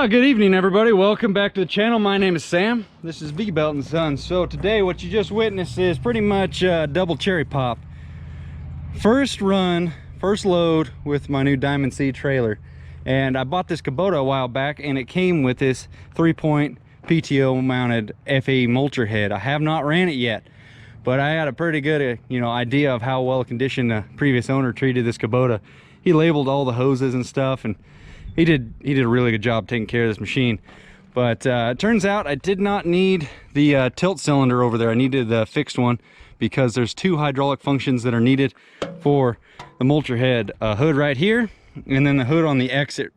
Good evening, everybody. Welcome back to the channel. My name is Sam. This is V-Belt & Sons. So today what you just witnessed is pretty much double cherry pop. First run, first load with my new Diamond C trailer. And I bought this Kubota a while back, and it came with this 3-point PTO mounted FA Mulcher head. I have not ran it yet, but I had a pretty good idea of how well conditioned the previous owner treated this Kubota. He labeled all the hoses and stuff, and he did a really good job taking care of this machine. But it turns out I did not need the tilt cylinder over there. I needed the fixed one because there's two hydraulic functions that are needed for the Mulcher head. A hood right here, and then the hood on the exit.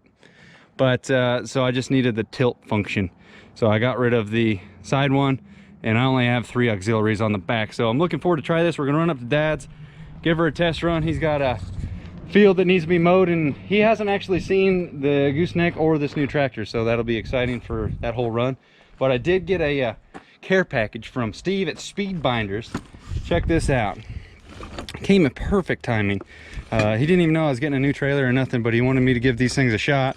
But so I just needed the tilt function. So I got rid of the side one, and I only have 3 auxiliaries on the back. So I'm looking forward to try this. We're gonna run up to Dad's, give her a test run. He's got a field that needs to be mowed, and he hasn't actually seen the gooseneck or this new tractor, so that'll be exciting for that whole run. But I did get a care package from Steve at Speed Binders. Check this out. Came in perfect timing. He didn't even know I was getting a new trailer or nothing, but he wanted me to give these things a shot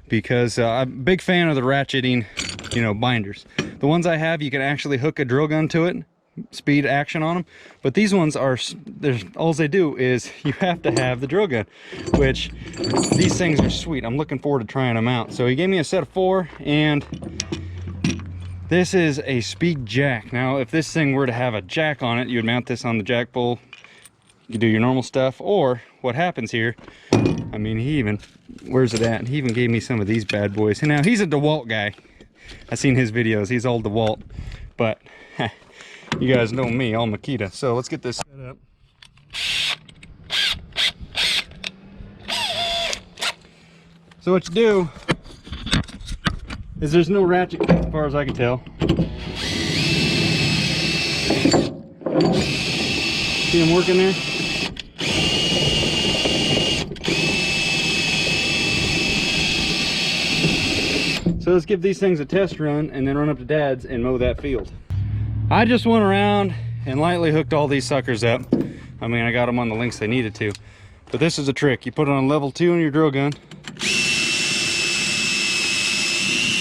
because I'm a big fan of the ratcheting binders. The ones I have, you can actually hook a drill gun to it, speed action on them, but these ones are, all they do is you have to have the drill gun, which these things are sweet. I'm looking forward to trying them out. So he gave me a set of 4, and this is a speed jack. Now if this thing were to have a jack on it, you would mount this on the jack pole, you could do your normal stuff. Or what happens here, I mean, where's it at? He even gave me some of these bad boys. And now he's a DeWalt guy. I've seen his videos, he's all DeWalt, but you guys know me, all Makita. So let's get this set up. So what you do is, there's no ratchet as far as I can tell. See him working there? So let's give these things a test run and then run up to Dad's and mow that field. I just went around and lightly hooked all these suckers up. I mean, I got them on the lengths they needed to. But this is a trick. You put it on level 2 on your drill gun.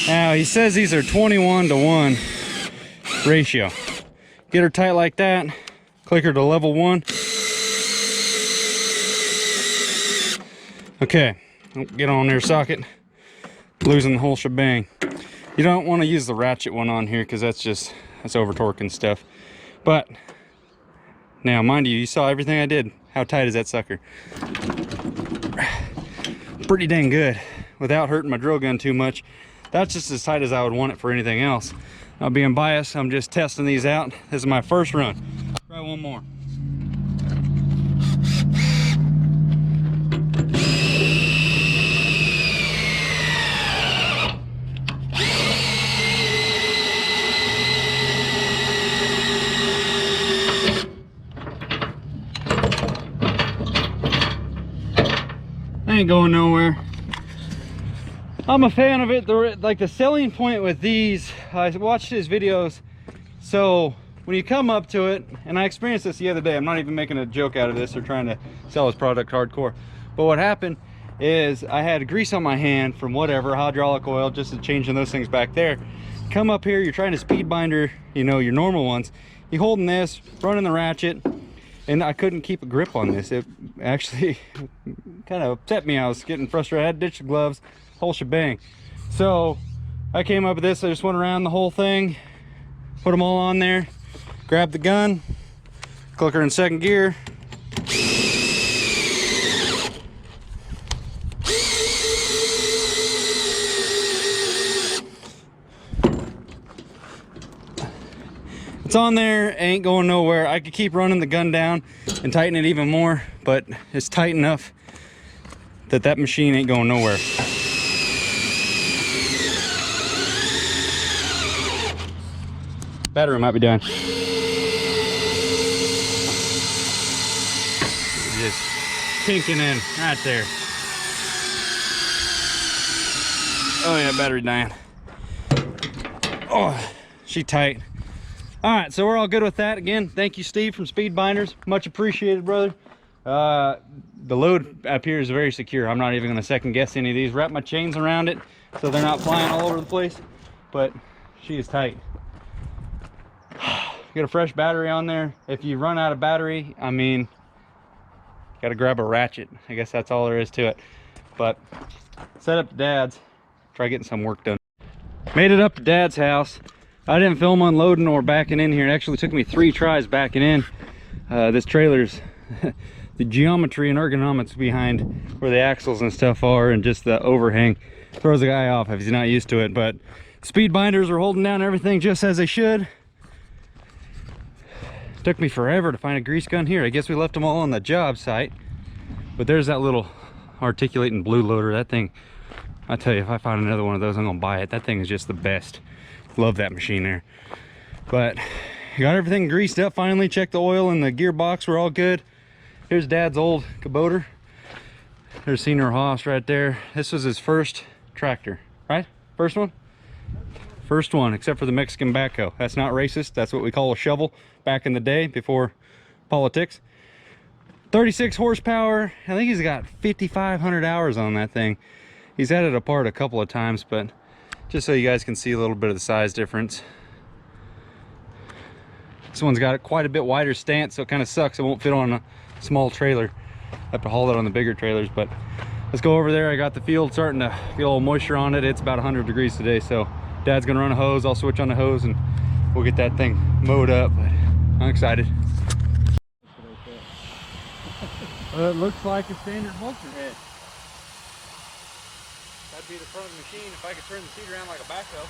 Now, he says these are 21-to-1 ratio. Get her tight like that. Click her to level 1. Okay, get on there, socket. Losing the whole shebang. You don't want to use the ratchet one on here because that's over torquing stuff. But now, mind you, you saw everything I did. How tight is that sucker? Pretty dang good without hurting my drill gun too much. That's just as tight as I would want it for anything else. Now, being biased, I'm just testing these out. This is my first run. Try one more. Ain't going nowhere. I'm a fan of it. Like the selling point with these, I watched his videos, so when you come up to it, and I experienced this the other day, I'm not even making a joke out of this or trying to sell his product hardcore, but what happened is I had grease on my hand from whatever, hydraulic oil, just changing those things back there. Come up here, you're trying to speed binder, your normal ones, you holding this, running the ratchet, and I couldn't keep a grip on this. It actually kind of upset me. I was getting frustrated. I had to ditch the gloves, whole shebang. So I came up with this. I just went around the whole thing, put them all on there, grabbed the gun, click her in second gear. It's on there, ain't going nowhere. I could keep running the gun down and tighten it even more, but it's tight enough that machine ain't going nowhere. Battery might be done. Just kinking in right there. Oh yeah, battery dying. Oh, she tight. All right, so we're all good with that. Again, thank you, Steve from Speed Binders. Much appreciated, brother. The load up here is very secure. I'm not even going to second guess any of these. Wrap my chains around it. so they're not flying all over the place, but she is tight. Get a fresh battery on there. If you run out of battery, I mean, got to grab a ratchet. I guess that's all there is to it. But set up to Dad's, try getting some work done. Made it up to Dad's house. I didn't film unloading or backing in here. It actually took me 3 tries backing in. This trailer's the geometry and ergonomics behind where the axles and stuff are, and just the overhang throws the guy off if he's not used to it. But speed binders are holding down everything just as they should. Took me forever to find a grease gun here. I guess we left them all on the job site. But there's that little articulating blue loader. That thing, I tell you, if I find another one of those, I'm gonna buy it. That thing is just the best. Love that machine there. But got everything greased up finally. Checked the oil and the gearbox, we're all good. Here's Dad's old Kubota. There's Senior Haas right there. This was his first tractor, right? First one? First one, except for the Mexican backhoe. That's not racist. That's what we call a shovel back in the day before politics. 36 horsepower. I think he's got 5,500 hours on that thing. He's had it apart a couple of times, but just so you guys can see a little bit of the size difference. This one's got quite a bit wider stance, so it kind of sucks. It won't fit on a small trailer. I have to haul it on the bigger trailers, but let's go over there. I got the field starting to feel a little moisture on it. It's about 100 degrees today, so Dad's gonna run a hose. I'll switch on the hose and we'll get that thing mowed up. But I'm excited. It looks like a standard Mulcher head. That'd be the front of the machine if I could turn the seat around like a backhoe.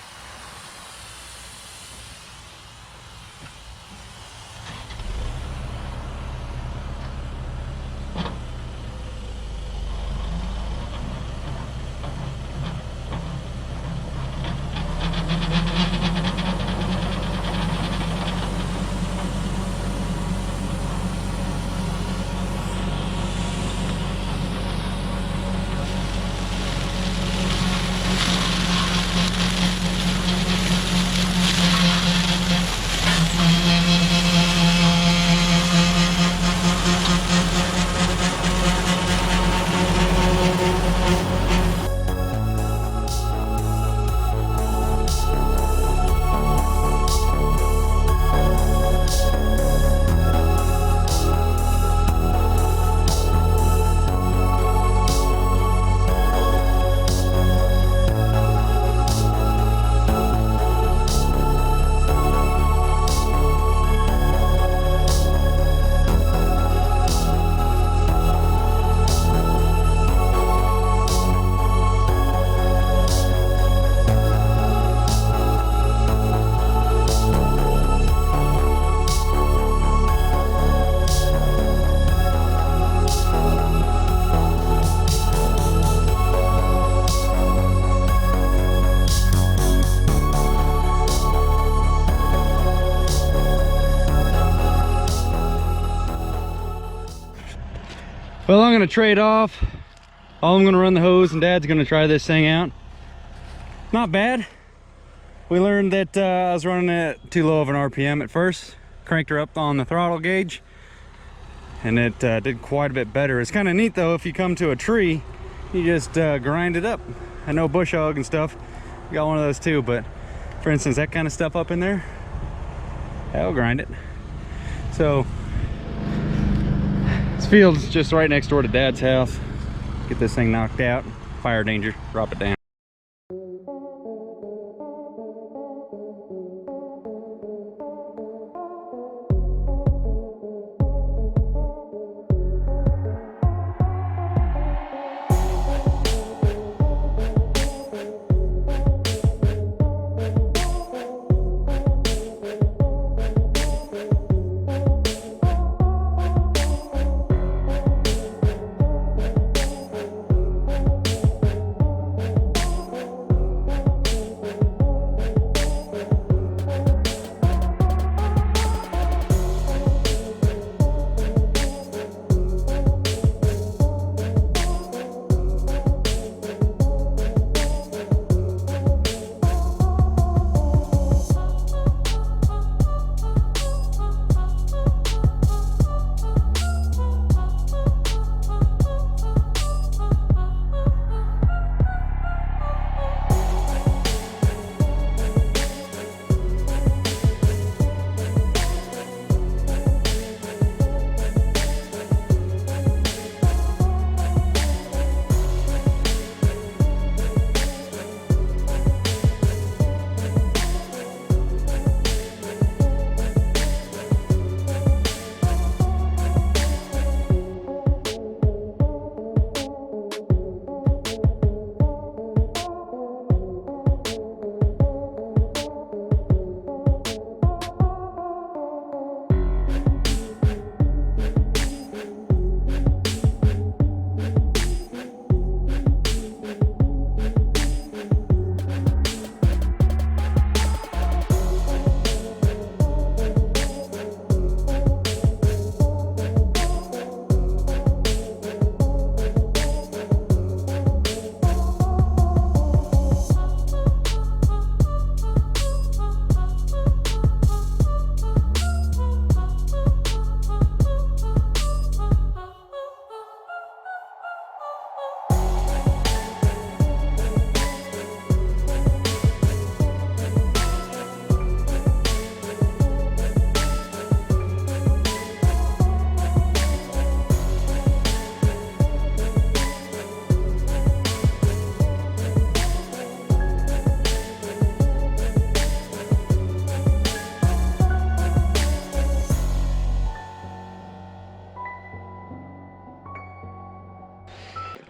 Well, I'm gonna trade off. I'm gonna run the hose and Dad's gonna try this thing out. Not bad. We learned that I was running it too low of an RPM at first. Cranked her up on the throttle gauge and it did quite a bit better. It's kind of neat though, if you come to a tree, you just grind it up. I know bush hog and stuff, we got one of those too, but for instance, that kind of stuff up in there, that'll grind it. So this field's just right next door to Dad's house. Get this thing knocked out. Fire danger, drop it down.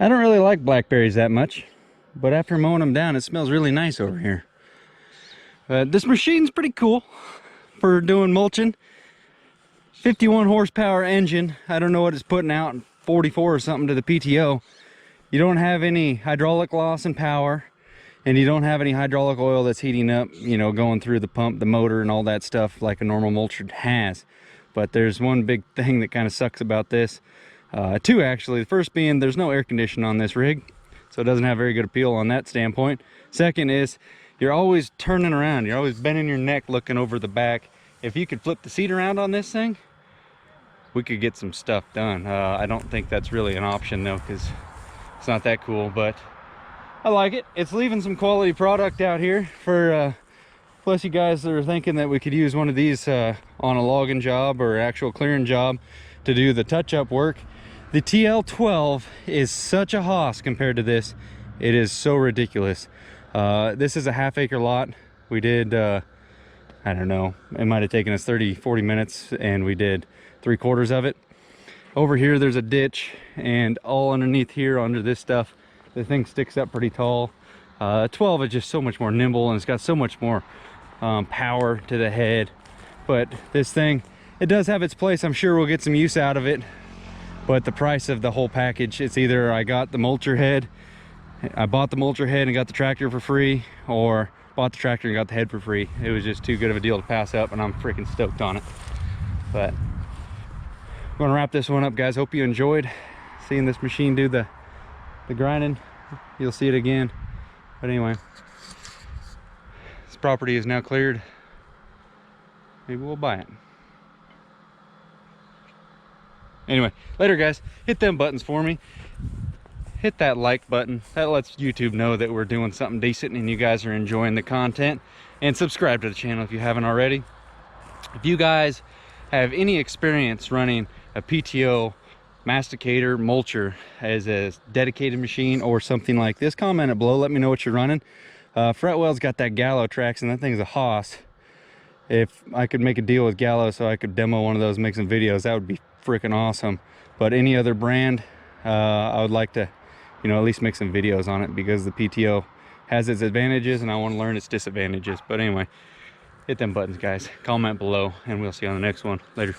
I don't really like blackberries that much, but after mowing them down, it smells really nice over here. This machine's pretty cool for doing mulching. 51 horsepower engine. I don't know what it's putting out, 44 or something to the PTO. You don't have any hydraulic loss in power, and you don't have any hydraulic oil that's heating up, you know, going through the pump, the motor, and all that stuff like a normal mulcher has. But there's one big thing that kind of sucks about this. Two actually. The first being there's no air conditioning on this rig, so it doesn't have very good appeal on that standpoint. Second is you're always turning around. You're always bending your neck looking over the back. If you could flip the seat around on this thing, we could get some stuff done. I don't think that's really an option though, because it's not that cool, but I like it. It's leaving some quality product out here for plus you guys that are thinking that we could use one of these on a logging job or actual clearing job to do the touch-up work. The TL12 is such a hoss compared to this. It is so ridiculous. This is a half-acre lot. We did I don't know, it might have taken us 30-40 minutes, and we did 3/4 of it. Over here there's a ditch, and all underneath here under this stuff, the thing sticks up pretty tall. 12 is just so much more nimble, and it's got so much more power to the head. But this thing, it does have its place. I'm sure we'll get some use out of it, but the price of the whole package, it's either I got the mulcher head, I bought the mulcher head and got the tractor for free, or bought the tractor and got the head for free. It was just too good of a deal to pass up, and I'm freaking stoked on it. But I'm gonna wrap this one up, guys. Hope you enjoyed seeing this machine do the grinding. You'll see it again. But anyway, this property is now cleared. Maybe we'll buy it. Anyway, later guys. Hit them buttons for me. Hit that like button. That lets YouTube know that we're doing something decent and you guys are enjoying the content. And subscribe to the channel if you haven't already. If you guys have any experience running a PTO masticator mulcher as a dedicated machine or something like this, comment it below. Let me know what you're running. Fretwell's got that Gallo tracks, and that thing's a hoss. If I could make a deal with Gallo so I could demo one of those and make some videos, that would be freaking awesome. But any other brand, I would like to, you know, at least make some videos on it, because the PTO has its advantages and I want to learn its disadvantages. But anyway, hit them buttons, guys. Comment below, and we'll see you on the next one. Later.